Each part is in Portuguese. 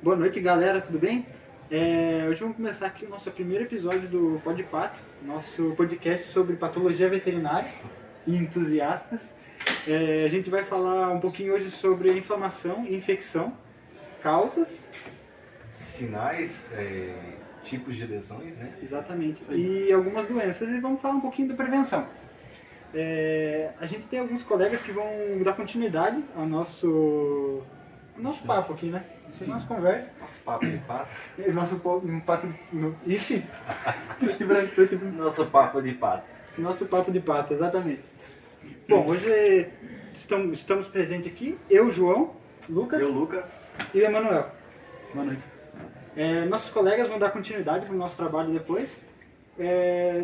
Boa noite, galera, tudo bem? Hoje vamos começar aqui o nosso primeiro episódio do Pod Pato, nosso podcast sobre patologia veterinária e entusiastas. A gente vai falar um pouquinho hoje sobre inflamação e infecção, causas, sinais, tipos de lesões, né? exatamente, e algumas doenças, e vamos falar um pouquinho da prevenção. A gente tem alguns colegas que vão dar continuidade ao nosso papo aqui, né? Isso é nossa conversa. Nosso papo de pato. Nosso pato. Ixi! Preto e branco, preto e branco. Nosso papo de pato. Nosso papo de pato, exatamente. Bom, hoje estamos presentes aqui, eu, João, Lucas. Eu, Lucas. E o Emanuel. Boa noite. Nossos colegas vão dar continuidade para o nosso trabalho depois.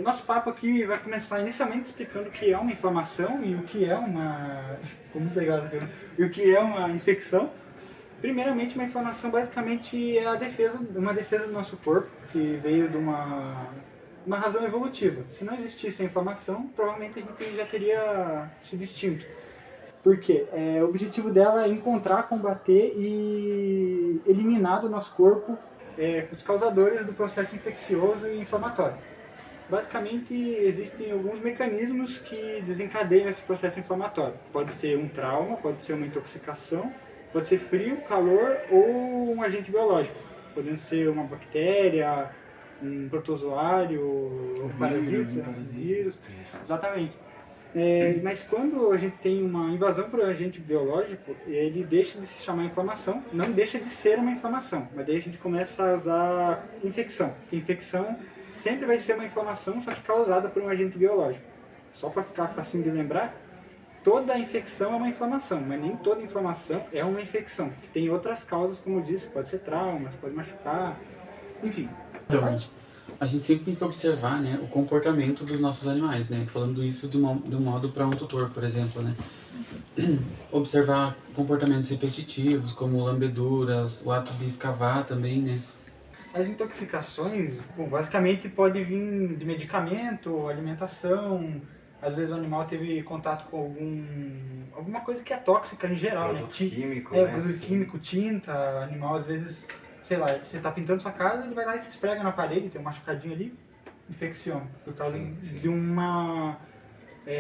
Nosso papo aqui vai começar inicialmente explicando o que é uma inflamação e o que é uma... Ficou muito legal essa pergunta. E o que é uma infecção. Primeiramente, uma inflamação basicamente é uma defesa do nosso corpo, que veio de uma razão evolutiva. Se não existisse a inflamação, provavelmente a gente já teria sido extinto. Por quê? O objetivo dela é encontrar, combater e eliminar do nosso corpo os causadores do processo infeccioso e inflamatório. Basicamente, existem alguns mecanismos que desencadeiam esse processo inflamatório. Pode ser um trauma, pode ser uma intoxicação, pode ser frio, calor ou um agente biológico. Podendo ser uma bactéria, um protozoário, um parasita, um vírus. Exatamente. Mas quando a gente tem uma invasão por um agente biológico, ele deixa de se chamar inflamação, não deixa de ser uma inflamação, mas daí a gente começa a usar infecção. Infecção sempre vai ser uma inflamação, só que causada por um agente biológico. Só para ficar facinho de lembrar, toda infecção é uma inflamação, mas nem toda inflamação é uma infecção. Tem outras causas, como eu disse, pode ser trauma, pode machucar, enfim. Então, a gente sempre tem que observar, né, o comportamento dos nossos animais, né? Falando isso de um modo para um tutor, por exemplo, né? Observar comportamentos repetitivos, como lambeduras, o ato de escavar também, né? As intoxicações, basicamente pode vir de medicamento, alimentação. Às vezes o animal teve contato com alguma coisa que é tóxica em geral, produto né? Químico, né? Produto químico, tinta, animal às vezes, sei lá, você está pintando sua casa, ele vai lá e se esfrega na parede, tem um machucadinho ali, infecciona, por causa de uma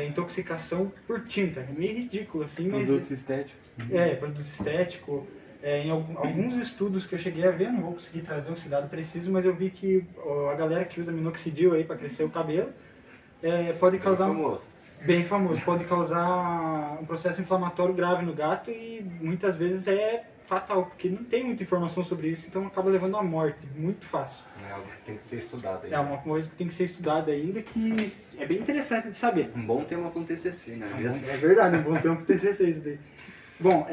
intoxicação por tinta. É meio ridículo, assim, Produtos estéticos. produto estético. Em alguns estudos que eu cheguei a ver, não vou conseguir trazer um dado preciso, mas eu vi que a galera que usa minoxidil aí para crescer o cabelo, pode causar... Bem famoso. Pode causar um processo inflamatório grave no gato e muitas vezes é fatal, porque não tem muita informação sobre isso, então acaba levando à morte, muito fácil. É algo que tem que ser estudado ainda. É uma coisa que tem que ser estudada ainda, que é bem interessante de saber. Um bom tema com TCC, né? É verdade, um bom tempo TCC isso daí. Bom,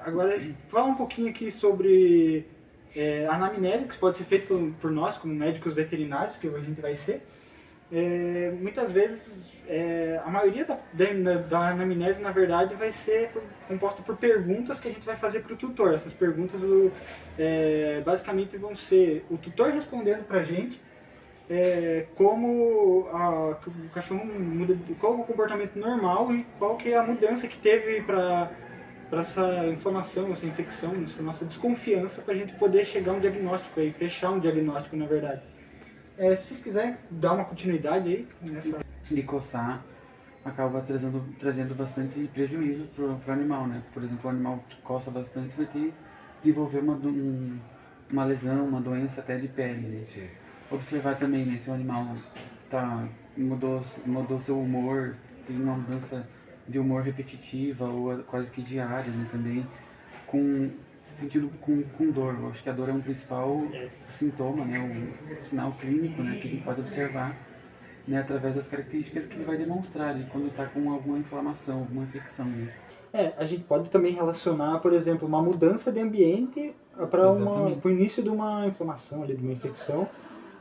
agora fala um pouquinho aqui sobre a anamnese, que pode ser feita por nós, como médicos veterinários, que a gente vai ser. Muitas vezes, a maioria da anamnese, na verdade, vai ser composta por perguntas que a gente vai fazer para o tutor. Essas perguntas, basicamente, vão ser o tutor respondendo para a gente como o cachorro muda, qual é o comportamento normal e qual que é a mudança que teve para essa inflamação, essa infecção, essa nossa desconfiança, para a gente poder chegar a um diagnóstico aí, fechar um diagnóstico, na verdade. Se vocês quiserem dar uma continuidade aí nessa... De coçar acaba trazendo bastante prejuízo pro animal, né? Por exemplo, o animal que coça bastante vai desenvolver uma lesão, uma doença até de pele, né? Sim. Observar também, né, se o animal mudou seu humor, tem uma mudança de humor repetitiva ou quase que diária, né, também, sentido com dor. Eu acho que a dor é um principal sintoma, né, um sinal clínico, né, que a gente pode observar, né, através das características que ele vai demonstrar, né, quando está com alguma inflamação, alguma infecção, né. A gente pode também relacionar, por exemplo, uma mudança de ambiente para o início de uma inflamação, ali, de uma infecção,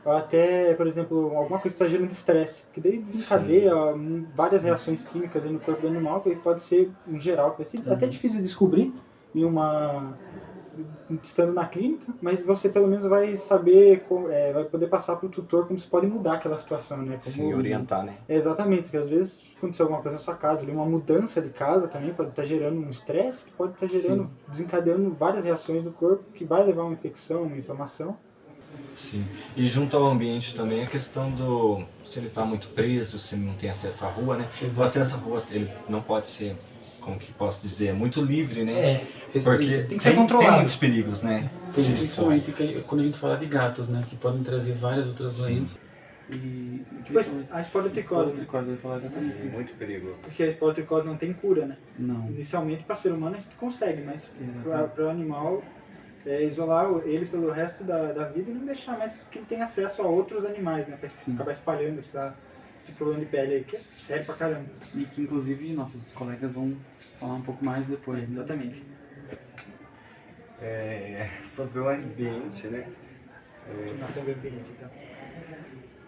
ou até, por exemplo, alguma coisa que está gerando estresse, que daí desencadeia várias reações químicas aí no corpo do animal, que pode ser, em geral, até difícil de descobrir em uma estando na clínica, mas você pelo menos vai saber, vai poder passar para o tutor como se pode mudar aquela situação, né? Como, Sim, orientar, né? Exatamente, porque às vezes aconteceu alguma coisa na sua casa, ali, uma mudança de casa também pode estar gerando um estresse, que pode estar gerando, desencadeando várias reações do corpo, que vai levar a uma infecção, uma inflamação. Sim. E junto ao ambiente também a questão do se ele está muito preso, se ele não tem acesso à rua, né? O acesso à rua ele não pode ser, como que posso dizer, muito livre, né? Porque tem que ser controlado. Tem muitos perigos, né? Principalmente quando a gente fala de gatos, né? Que podem trazer várias outras doenças. E A esporotricose, eu ia falar exatamente isso. Muito perigoso. porque a esporotricose não tem cura, né? Não. Inicialmente para ser humano a gente consegue, mas Exatamente. para o animal isolar ele pelo resto da vida e não deixar mais que ele tenha acesso a outros animais, né? Para acabar espalhando esse problema de pele aí, que é sério pra caramba. E que inclusive nossos colegas vão falar um pouco mais depois. Né? Exatamente. Sobre o ambiente, né? Nosso ambiente, então.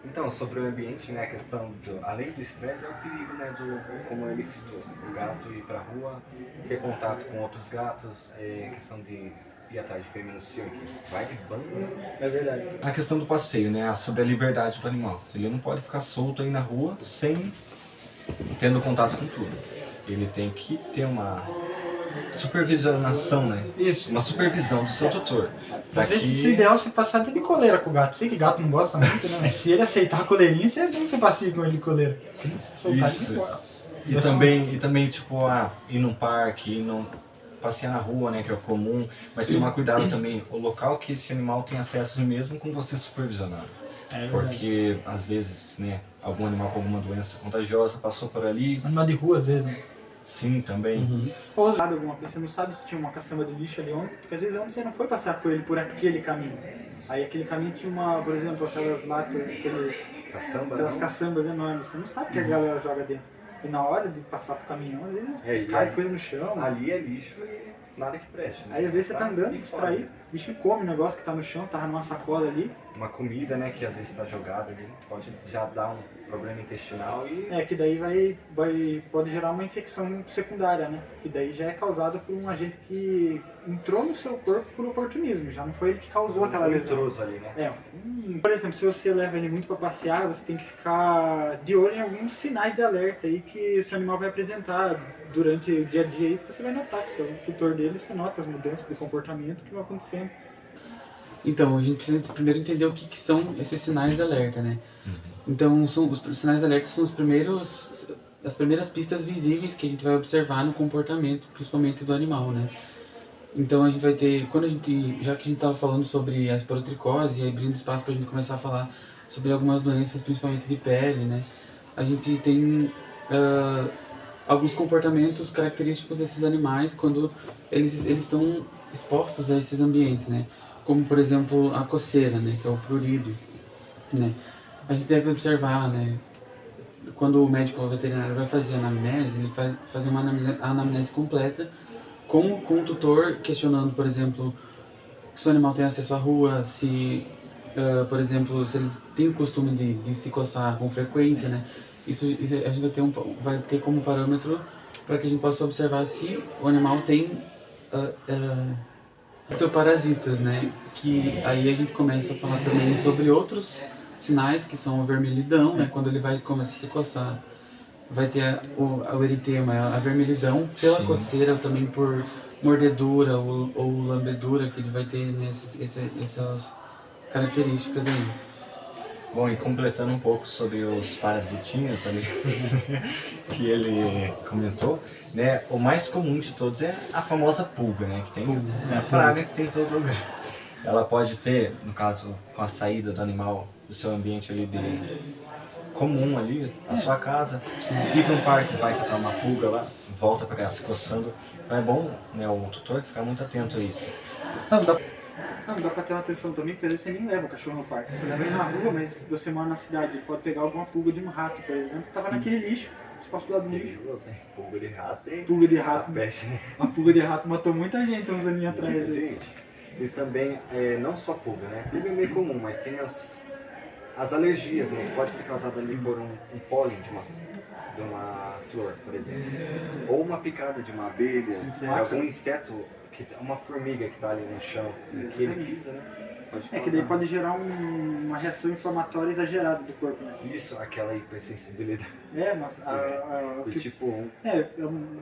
Então, sobre o ambiente, né, a questão além do estresse, é o perigo, né, como ele citou, o gato ir pra rua, ter contato com outros gatos, questão de ir atrás de fêmea no circo, vai de bando. É verdade. A questão do passeio, né, sobre a liberdade do animal. Ele não pode ficar solto aí na rua sem tendo contato com tudo. Ele tem que ter uma supervisionação, né? Isso. Uma supervisão do seu tutor. Às vezes o ideal é você passar até de coleira com o gato. Sei que gato não gosta muito, né? Mas se ele aceitar a coleirinha, você é bom que você passeie com ele de coleira. Se você soltar, Isso. ele embora. E também, tipo, ir num parque, passear na rua, né, que é o comum, mas tomar cuidado também, o local que esse animal tem acesso mesmo com você supervisionado. Porque, às vezes, né, algum animal com alguma doença contagiosa passou por ali. Animal de rua, às vezes, né? Sim, também. Ou alguma coisa, você não sabe se tinha uma caçamba de lixo ali ontem, porque às vezes ontem você não foi passear com ele por aquele caminho. Aí aquele caminho tinha por exemplo, aquelas latas, aquelas caçambas enormes, você não sabe o que a galera joga dentro. E na hora de passar pro caminhão, às vezes cai coisa no chão. Ali é lixo e nada que preste, né? Aí às vezes você tá andando distraído, o bicho come o negócio que tá no chão, tava numa sacola ali. Uma comida, né, que às vezes tá jogada ali, pode já dar um problema intestinal e... Que daí pode gerar uma infecção secundária, né? Que daí já é causada por um agente que entrou no seu corpo por oportunismo, já não foi ele que causou aquela lesão. intruso ali, né? Por exemplo, se você leva ele muito para passear, você tem que ficar de olho em alguns sinais de alerta aí que o seu animal vai apresentar durante o dia a dia aí, que você vai notar que o tutor dele, você nota as mudanças de comportamento que vão acontecendo. Então, a gente precisa primeiro entender o que são esses sinais de alerta, né? Então, os sinais de alerta são as primeiras pistas visíveis que a gente vai observar no comportamento, principalmente do animal, né? Então, a gente vai ter, já que a gente estava falando sobre a esporotricose, e aí abrindo espaço para a gente começar a falar sobre algumas doenças, principalmente de pele, né? A gente tem alguns comportamentos característicos desses animais quando eles estão expostos a esses ambientes, né? Como, por exemplo, a coceira, né, que é o prurido, né? A gente deve observar, né, quando o médico veterinário vai fazer a anamnese, ele vai fazer uma anamnese completa com o tutor questionando, por exemplo, se o animal tem acesso à rua, se, por exemplo, se eles têm o costume de se coçar com frequência, né? Isso a gente vai ter como parâmetro para que a gente possa observar se o animal tem são parasitas, né? Que aí a gente começa a falar também sobre outros sinais, que são a vermelhidão, né? Quando ele vai começar a se coçar, vai ter o eritema, a vermelhidão pela coceira, também por mordedura ou lambedura, que ele vai ter essas características aí. Bom, e completando um pouco sobre os parasitinhos ali que ele comentou, né? O mais comum de todos é a famosa pulga, né? Que tem a praga que tem em todo lugar. Ela pode ter, no caso, com a saída do animal do seu ambiente ali comum ali, a sua casa, ir para um parque, vai catar uma pulga lá, volta para casa se coçando. Então é bom, né, o tutor ficar muito atento a isso. Não dá pra ter uma atenção também, porque às vezes você nem leva o cachorro no parque. Você leva ele na rua, mas você mora na cidade, ele pode pegar alguma pulga de um rato, por exemplo, que tava naquele lixo, você passa do lado do lixo. Pulga de rato e... Pulga de rato. A pulga de rato matou muita gente uns aninhos atrás. Gente. E também, não só pulga, né? Pulga é meio comum, mas tem as alergias, né? Que pode ser causada ali por um pólen de uma flor, por exemplo. Ou uma picada de uma abelha, algum inseto que é uma formiga que tá ali no chão, que ele pisa, né? Que daí pode gerar uma reação inflamatória exagerada do corpo, né? Isso, aquela hipersensibilidade. Nossa, Do tipo 1.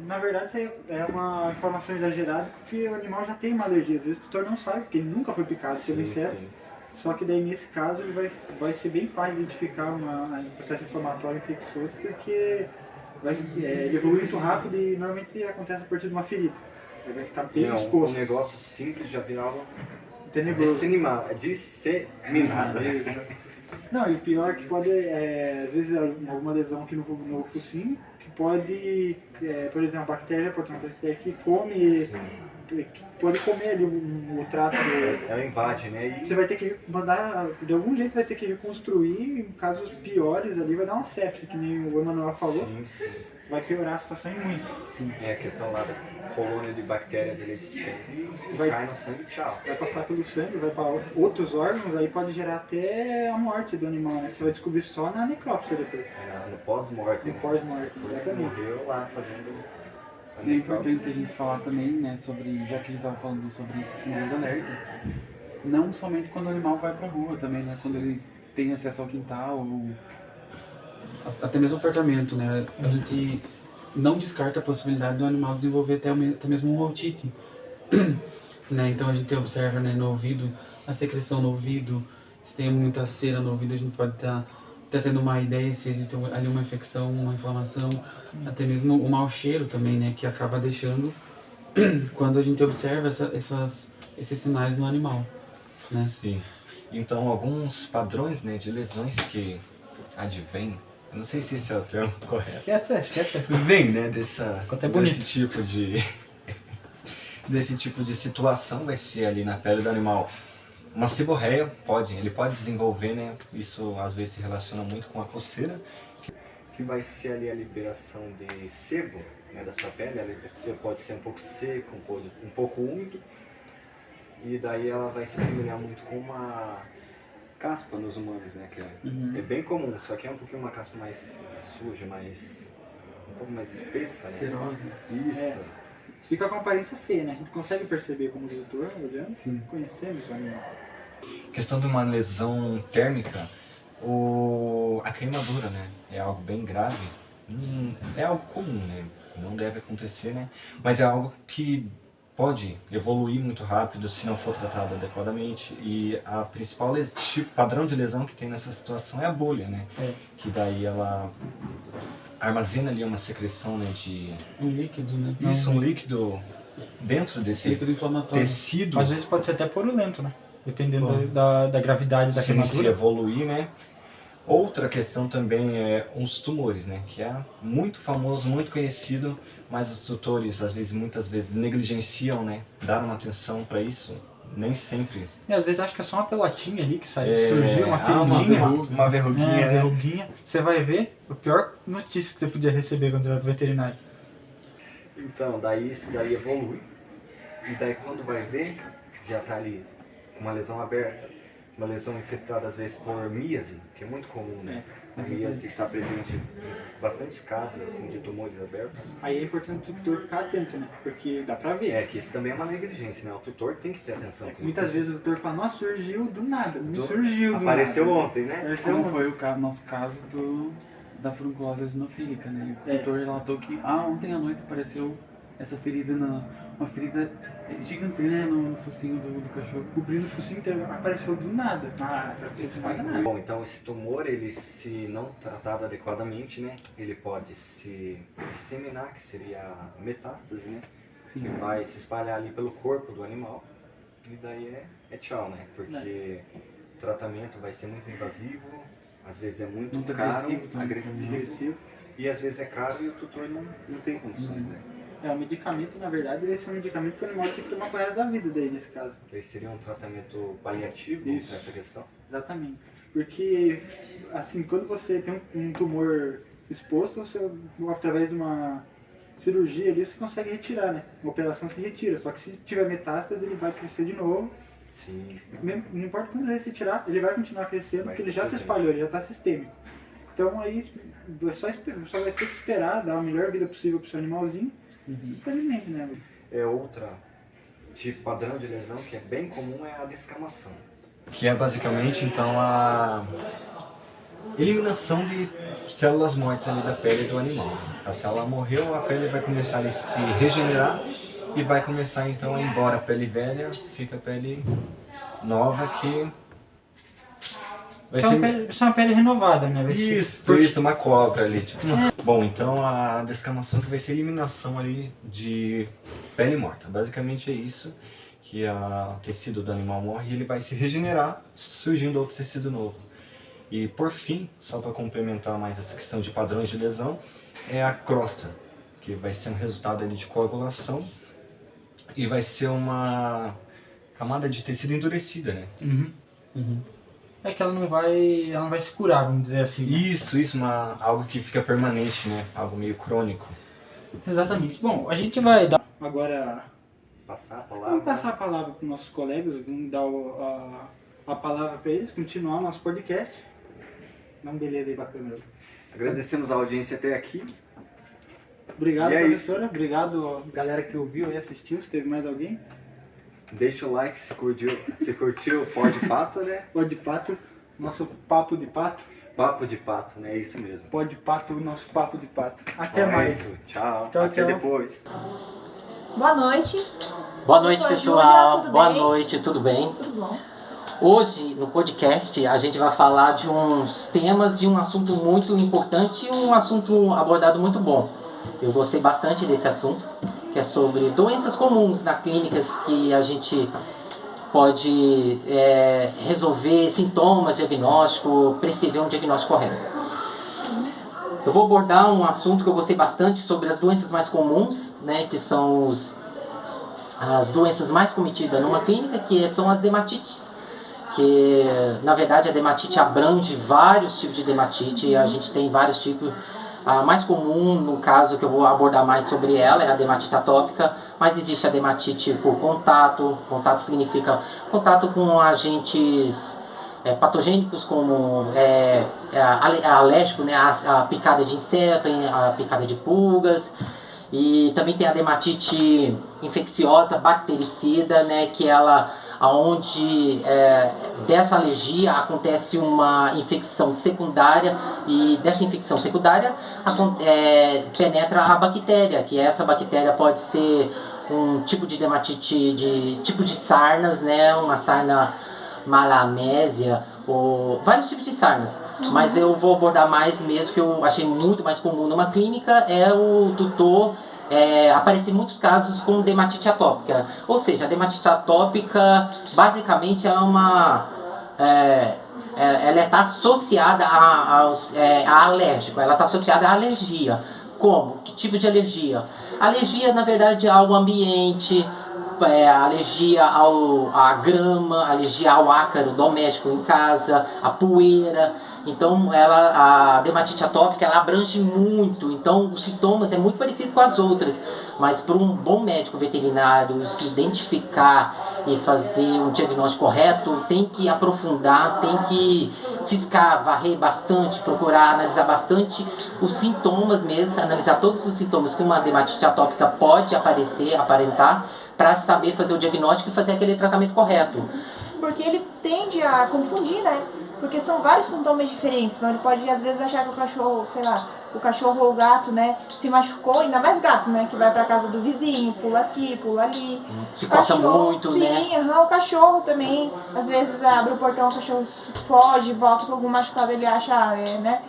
na verdade isso aí é uma informação exagerada porque o animal já tem uma alergia. Às vezes o tutor não sabe, porque ele nunca foi picado pelo inseto. Só que daí nesse caso ele vai ser bem fácil identificar um processo inflamatório infeccioso porque ele evolui muito rápido e normalmente acontece a partir de uma ferida. Ele vai ficar bem exposto. Um negócio simples já virava Tenebroso. disseminado. Não, e o pior é que pode, às vezes, alguma lesão aqui no focinho, que pode, por exemplo, a bactéria, pode ter uma bactéria que come, pode comer ali o trato. Ela invade, né? Você vai ter que mandar, de algum jeito vai ter que reconstruir, em casos piores ali, vai dar uma sepse, que nem o Emanuel falou. Sim. Vai piorar a situação em muito. Sim. É a questão lá da colônia de bactérias, ele cai no sangue, tchau. Vai passar pelo sangue, vai para outros órgãos, aí pode gerar até a morte do animal, né? Você vai descobrir só na necrópsia depois. No pós-morte. No pós-morte, Você morreu lá fazendo. E é importante a gente falar também, né, sobre, já que a gente estava falando sobre esses sinais de alerta, não somente quando o animal vai pra rua também, né, quando ele tem acesso ao quintal, ou até mesmo o apartamento, né, a gente não descarta a possibilidade do animal desenvolver até mesmo uma otite, né, então a gente observa, né, no ouvido, a secreção no ouvido, se tem muita cera no ouvido, a gente pode estar tendo uma ideia se existe ali uma infecção, uma inflamação, até mesmo o mau cheiro também, né, que acaba deixando quando a gente observa esses sinais no animal, né? Sim. Então, alguns padrões, né, de lesões que advêm, eu não sei se esse é o termo correto. Esquece. Vem, né, desse tipo de situação vai ser ali na pele do animal. Uma seborreia ele pode desenvolver, né? Isso às vezes se relaciona muito com a coceira. Que vai ser ali a liberação de sebo, né, da sua pele. A sebo pode ser um pouco seco, um pouco úmido. E daí ela vai se assemelhar muito com uma caspa nos humanos, né? Que é bem comum, só que é um pouquinho uma caspa mais suja, um pouco mais espessa, né? Serosa. Isso. Fica com aparência feia, né? A gente consegue perceber como doutor, olhando, Sim. conhecemos o animal. Questão de uma lesão térmica, a queimadura, né? É algo bem grave. É algo comum, né? Não deve acontecer, né? Mas é algo que pode evoluir muito rápido se não for tratado adequadamente. E a principal padrão de lesão que tem nessa situação é a bolha, né? Que daí ela armazena ali uma secreção, né, de Um líquido, né? isso, um líquido dentro desse Líquido inflamatório. tecido. Às vezes pode ser até purulento, né? Dependendo da gravidade da se queimadura. evoluir, né? Outra questão também é os tumores, né? Que é muito famoso, muito conhecido, mas os tutores muitas vezes negligenciam, né? Dar uma atenção para isso, nem sempre. E às vezes acho que é só uma pelotinha ali que surgiu, uma feridinha. uma verruguinha, né? Verruguinha. Você vai ver a pior notícia que você podia receber quando você vai pro veterinário. Então, isso daí evolui, e daí quando vai ver, já tá ali com uma lesão aberta, uma lesão infestada às vezes por míase, que é muito comum, né? A míase está presente em bastantes casos assim, de tumores abertos. Aí é importante o tutor ficar atento, né? Porque dá pra ver. É que isso também é uma negligência, né? O tutor tem que ter atenção. Muitas vezes o doutor fala, nossa, surgiu do nada. Surgiu do Apareceu nada. ontem, né? Apareceu Como ontem. foi o nosso caso da furunculose eosinofílica, né? O doutor relatou que ontem à noite apareceu essa ferida, uma ferida gigante, né, no focinho do cachorro. Cobrindo o focinho inteiro, apareceu do nada. Isso vai nada. Bom, então esse tumor, ele se não tratado adequadamente, né? Ele pode se disseminar, que seria a metástase, né? Sim. Que vai se espalhar ali pelo corpo do animal. E daí é tchau, né? Porque o tratamento vai ser muito invasivo, às vezes é muito caro, agressivo, e às vezes é caro e o tutor não tem condições, né? O medicamento, na verdade, ele é um medicamento que o animal tem que tomar pro resto da vida daí, nesse caso. Daí seria um tratamento paliativo nessa questão? Exatamente. Porque, assim, quando você tem um tumor exposto, você, através de uma cirurgia ali, você consegue retirar, né? Uma operação se retira, só que se tiver metástase, ele vai crescer de novo. Sim. Não importa quando ele se retirar, ele vai continuar crescendo, porque ele já se espalhou, ele já está sistêmico. Então aí só vai ter que esperar dar a melhor vida possível pro seu animalzinho. Infelizmente, né? É outra de padrão de lesão que é bem comum é a descamação. Que é basicamente, então, a eliminação de células mortas ali da pele do animal. A célula morreu, a pele vai começar a se regenerar e vai começar, então, a ir embora a pele velha, fica a pele nova que... vai Isso é uma pele renovada, né? Isso, uma cobra ali, tipo. Bom, então a descamação que vai ser a eliminação ali de pele morta. Basicamente é isso, que o tecido do animal morre e ele vai se regenerar, surgindo outro tecido novo. E por fim, só para complementar mais essa questão de padrões de lesão, é a crosta, que vai ser um resultado ali de coagulação e vai ser uma camada de tecido endurecida, né? É que ela não vai se curar, vamos dizer assim. Né? Isso, algo que fica permanente, né? Algo meio crônico. Exatamente. Bom, a gente vai dar Agora, Passar a vamos passar a palavra para os nossos colegas, vamos dar a palavra para eles, continuar nosso podcast. Dá um beleza aí pra câmera. Agradecemos a audiência até aqui. Obrigado, E é professora. Obrigado, galera que ouviu e assistiu. Se teve mais alguém. Deixa o like se curtiu o Pó de Pato, né? Pó de Pato, nosso papo de pato. Papo de Pato, né? É isso mesmo. Pó de Pato, nosso papo de pato. Até Bom, é mais. isso. Tchau. Tchau, Até tchau. depois. Boa noite. Boa noite, Eu sou a pessoal. Júlia, tudo Boa bem? noite, tudo bem? Tudo bom? Hoje, no podcast, a gente vai falar de uns temas de um assunto muito importante e um assunto abordado muito bom. Eu gostei bastante desse assunto, que é sobre doenças comuns na clínicas que a gente pode resolver sintomas, diagnóstico, prescrever um diagnóstico correto. Eu vou abordar um assunto que eu gostei bastante sobre as doenças mais comuns, né, que são as doenças mais cometidas numa clínica, que são as dermatites. Que na verdade a dermatite abrange vários tipos de dermatite, a gente tem vários tipos. A mais comum, no caso que eu vou abordar mais sobre ela, é a dermatite atópica, mas existe a dermatite por contato. Contato significa contato com agentes patogênicos como alérgico, né, a picada de inseto, a picada de pulgas. E também tem a dermatite infecciosa bactericida, né, que ela onde dessa alergia acontece uma infecção secundária e dessa infecção secundária penetra a bactéria, que essa bactéria pode ser um tipo de dermatite tipo de sarnas, né, uma sarna malamésia, ou vários tipos de sarnas. Mas eu vou abordar mais mesmo, que eu achei muito mais comum numa clínica, é o tutor. Aparecem muitos casos com dermatite atópica, ou seja, a dermatite atópica basicamente é ela está associada a alérgico, ela está associada à alergia. Como? Que tipo de alergia? Alergia, na verdade, ao ambiente, alergia à grama, alergia ao ácaro doméstico em casa, à poeira. Então a dermatite atópica ela abrange muito, então os sintomas é muito parecido com as outras, mas para um bom médico veterinário se identificar e fazer um diagnóstico correto, tem que aprofundar, tem que ciscar, varrer bastante, procurar analisar bastante os sintomas mesmo, analisar todos os sintomas que uma dermatite atópica pode aparentar, para saber fazer o diagnóstico e fazer aquele tratamento correto. Porque ele tende a confundir, né? Porque são vários sintomas diferentes, então ele pode às vezes achar que o cachorro, sei lá, o cachorro ou o gato, né, se machucou, ainda mais gato, né, que vai pra casa do vizinho, pula aqui, pula ali. Se coça muito, sim, né? Sim, o cachorro também, às vezes abre o portão, o cachorro foge, volta com algum machucado, ele acha, né,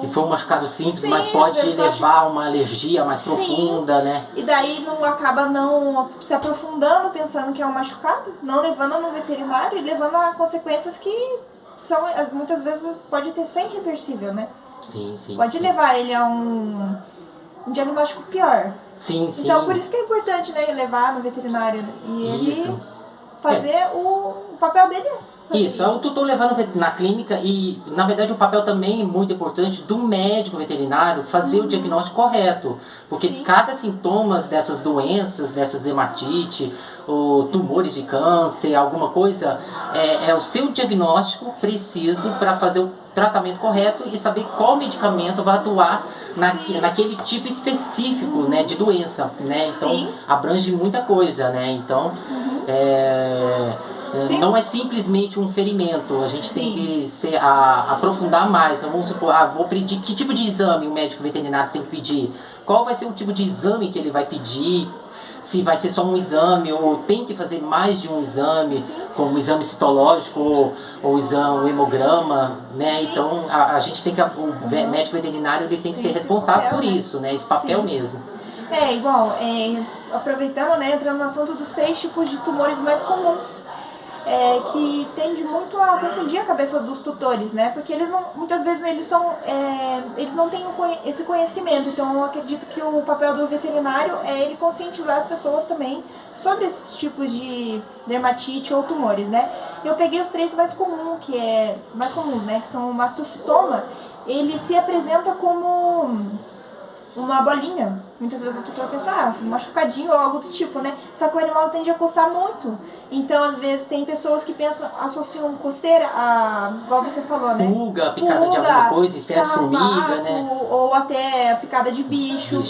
que foi um machucado simples, sim, mas pode às vezes levar a uma alergia mais sim, profunda, né? E daí não acaba não se aprofundando, pensando que é um machucado, não levando no veterinário e levando a consequências que são, muitas vezes pode ter ser irreversível, né? Sim, sim. Pode sim. levar ele a um diagnóstico pior. Sim, sim. Então por isso que é importante, né, levar no veterinário e ele fazer o papel dele. Isso, é o tutor levar na clínica e, na verdade, o papel também é muito importante do médico veterinário fazer o diagnóstico correto. Porque Sim. cada sintoma dessas doenças, dessas dermatite, ou tumores de câncer, alguma coisa, é o seu diagnóstico preciso para fazer o tratamento correto e saber qual medicamento vai atuar naquele tipo específico, né, de doença, né? Então Sim. abrange muita coisa, né? Então não é simplesmente um ferimento, a gente tem que aprofundar mais. Vamos supor, vou pedir que tipo de exame o médico veterinário tem que pedir, qual vai ser o tipo de exame que ele vai pedir, se vai ser só um exame ou tem que fazer mais de um exame, como o exame citológico ou o hemograma, né? Então a gente tem que, o médico veterinário ele tem que ser responsável por isso, né? Esse papel mesmo. Igual, aproveitando, né, entrando no assunto dos 3 tipos de tumores mais comuns, que tende muito a confundir a cabeça dos tutores, né, porque eles não, muitas vezes eles não têm esse conhecimento, então eu acredito que o papel do veterinário é ele conscientizar as pessoas também sobre esses tipos de dermatite ou tumores, né. Eu peguei os 3 mais comuns, né, que são o mastocitoma. Ele se apresenta como uma bolinha. Muitas vezes o tutor pensa, um machucadinho ou algo do tipo, né? Só que o animal tende a coçar muito. Então, às vezes, tem pessoas que associam coceira a, igual você falou, né? Pulga, picada de alguma coisa, inseto, formiga, né? Ou até a picada de bicho.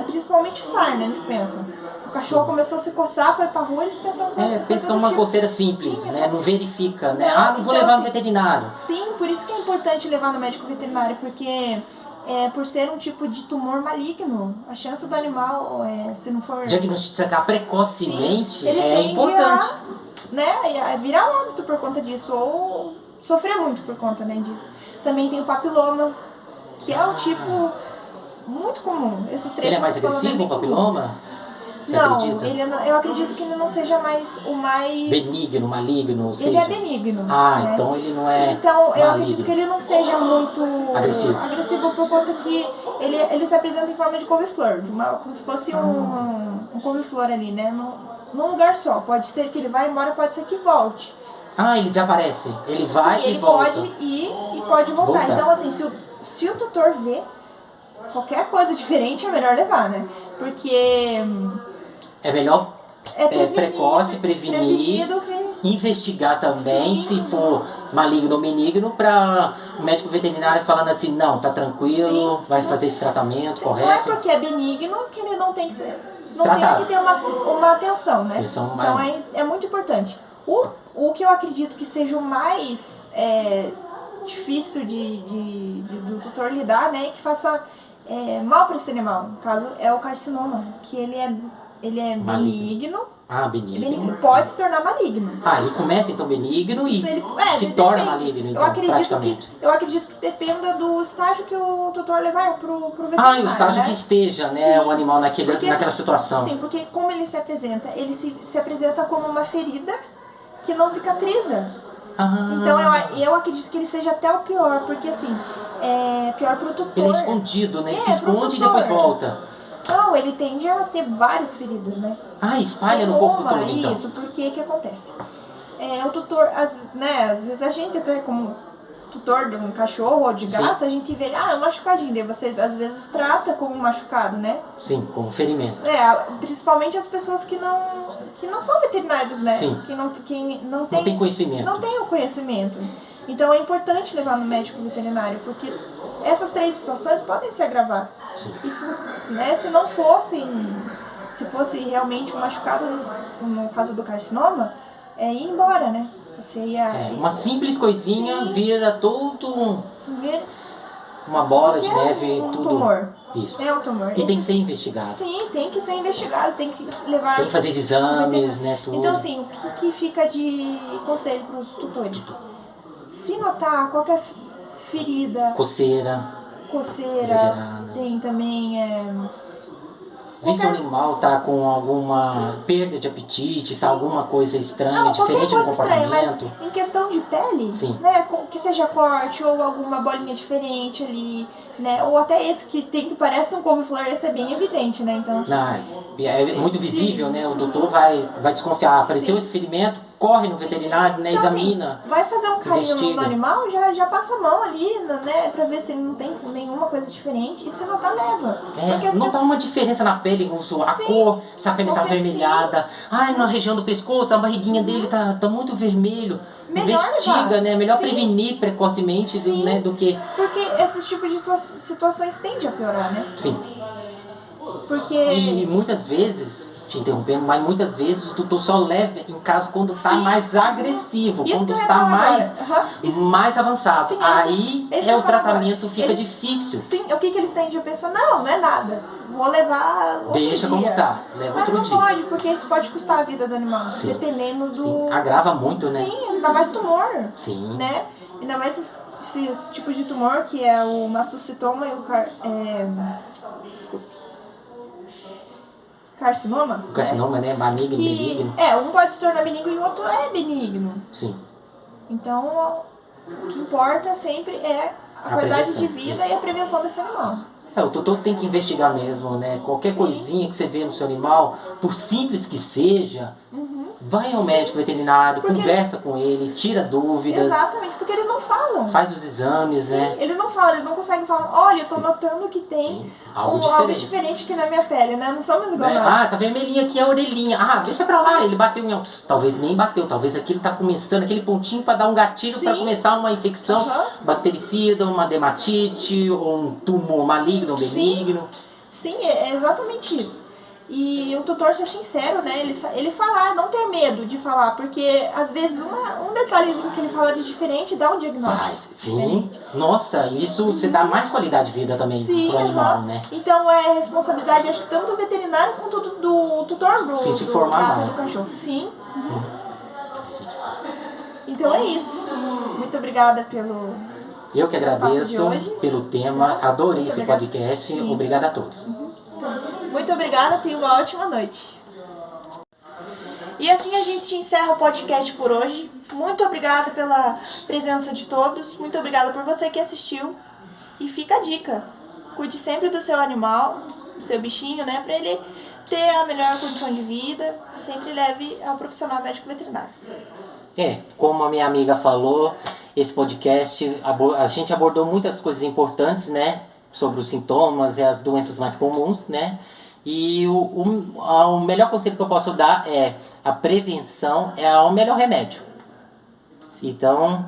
Principalmente sarna, eles pensam. O cachorro começou a se coçar, foi pra rua, eles pensam pensa que é uma coceira simples, né? Não verifica, né? Não vou então, levar no veterinário. Sim, por isso que é importante levar no médico veterinário, porque por ser um tipo de tumor maligno, a chance do animal, se não for diagnosticar precocemente, ele é tende importante. a virar óbito por conta disso, ou sofrer muito por conta, né, disso. Também tem o papiloma, que é um tipo muito comum. Esses 3 ele é mais agressivo, o papiloma? Você acredita? Eu acredito que ele não seja o mais... benigno, maligno, ou Ele é benigno. Então ele não é Então, eu acredito que ele não seja muito agressivo por conta que ele se apresenta em forma de couve-flor, como se fosse um couve-flor ali, né? Num lugar só. Pode ser que ele vá embora, pode ser que volte. Ele desaparece. Ele vai e volta. Ele pode ir e pode voltar. Então, assim, se o tutor vê qualquer coisa diferente, é melhor levar, né? Porque... é melhor precoce, prevenir, investigar também, se for maligno ou benigno, para o médico veterinário falando assim, não, tá tranquilo, vai fazer esse tratamento correto. Não é porque é benigno que ele não tem que ser, tem que ter uma atenção, né? Então é muito importante. O que eu acredito que seja o mais difícil do tutor lidar, né, que faça mal para esse animal, no caso é o carcinoma, que ele é benigno. Benigno. Pode se tornar maligno. Ele começa então benigno e se torna maligno, então, praticamente. Eu acredito que dependa do estágio que o tutor levar pro veterinário. O estágio, né? Que esteja, né, o animal naquela situação. Sim, porque como ele se apresenta? Ele se apresenta como uma ferida que não cicatriza. Então eu acredito que ele seja até o pior, porque assim, pior pro tutor. Ele é escondido, né? Ele se esconde e depois volta. Não, ele tende a ter várias feridas, né? Espalha no corpo todo, então. Isso, porque que acontece? O tutor, às vezes a gente até como tutor de um cachorro ou de gato, a gente vê, é um machucadinho, daí você às vezes trata como um machucado, né? Sim, como ferimento. Principalmente as pessoas que não são veterinários, né? Sim. Que não tem conhecimento. Não tem o conhecimento. Então é importante levar no médico veterinário, porque essas 3 situações podem se agravar. Sim. E, se fosse realmente um machucado, no caso do carcinoma, ir embora, né? Você ia... uma simples coisinha vira todo uma bola de neve, tudo. Tumor. Isso. É um tumor. E tem que ser investigado. Sim, tem que ser investigado, tem que levar... Tem que fazer exames, né, tudo. Então, assim, o que fica de conselho para os tutores? Se notar qualquer ferida... Coceira. Exagerada. Tem também... Vê se o animal tá com alguma perda de apetite, tá alguma coisa estranha, diferente no comportamento. Mas em questão de pele, né, que seja corte ou alguma bolinha diferente ali, né, ou até esse que parece um couve-flor, esse é bem evidente, né, então... É muito visível, né, o doutor vai desconfiar, apareceu esse ferimento, corre no veterinário, né, então, examina. Assim, vai fazer um carinho no animal, já passa a mão ali, né, pra ver se ele não tem nenhuma coisa diferente, e se notar, leva. Notar uma diferença na pele, a cor, se a pele tá avermelhada, na região do pescoço, a barriguinha dele tá muito vermelho. Melhor investiga, levar. né? Melhor Sim. prevenir precocemente Sim. né, do que... Porque esses tipos de situações tendem a piorar, né? Sim. Porque... E muitas vezes, te interrompendo, mas muitas vezes o tutor só leva em caso quando está Sim. mais agressivo, Isso quando que eu ia está falar mais, agora. Isso- mais avançado. Sim, Aí isso que eu o ia falar tratamento agora. fica Eles- difícil. Sim, o que eles tendem a pensar? Não é nada. Vou levar outro Deixa como dia. tá, leva Mas outro não dia. pode, porque isso pode custar a vida do animal. Sim. Dependendo do... Sim, agrava muito, né? Sim, ainda mais tumor. Sim. Né? Ainda mais esses tipos de tumor, que é o mastocitoma e o desculpe. Carcinoma. O carcinoma, né? Maligno, Que benigno. um pode se tornar benigno e o outro é benigno. Sim. Então, o que importa sempre é a qualidade de prevenção, vida isso. e a prevenção desse animal. O tutor tem que investigar mesmo, né? Qualquer Sim. coisinha que você vê no seu animal, por simples que seja, Uhum. vai ao médico veterinário, Porque- conversa com ele, tira dúvidas, Exatamente, porque eles não falam. faz os exames, né? Eles não falam, eles não conseguem falar, olha, eu tô notando que tem Algo algo diferente. diferente aqui na minha pele, né? Não somos igual Né? nós. Ah, tá vermelhinha aqui a orelhinha. Ah, deixa pra lá, ele bateu em... Talvez nem bateu, talvez aquilo tá começando, aquele pontinho pra dar um gatilho Sim. pra começar uma infecção Aham. bactericida, uma dermatite, ou um tumor maligno ou Sim. benigno. Sim, é exatamente isso. E o tutor ser sincero, né? Ele falar, não ter medo de falar, porque às vezes um detalhezinho que ele fala de diferente dá um diagnóstico. Faz, sim. Nossa, isso você dá mais qualidade de vida também Sim, pro animal, aham. né? Então é responsabilidade, acho que tanto do veterinário quanto do tutor do, Sim, se do formar gato mais. do cachorro. Sim. Então é isso. Muito obrigada pelo. Eu que agradeço Papo de hoje. pelo tema, adorei Muito esse obrigada. podcast. Sim. Obrigado a todos. Muito obrigada, tenha uma ótima noite. E assim a gente encerra o podcast por hoje. Muito obrigada pela presença de todos. Muito obrigada por você que assistiu. E fica a dica. Cuide sempre do seu animal, do seu bichinho, né? Pra ele ter a melhor condição de vida. Sempre leve ao profissional médico veterinário. Como a minha amiga falou, esse podcast, a gente abordou muitas coisas importantes, né? Sobre os sintomas e as doenças mais comuns, né? E o melhor conselho que eu posso dar é a prevenção é o melhor remédio. Então,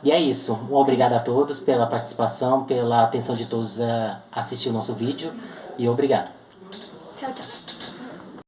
e é isso. Um obrigado a todos pela participação, pela atenção de todos a assistir o nosso vídeo. E obrigado.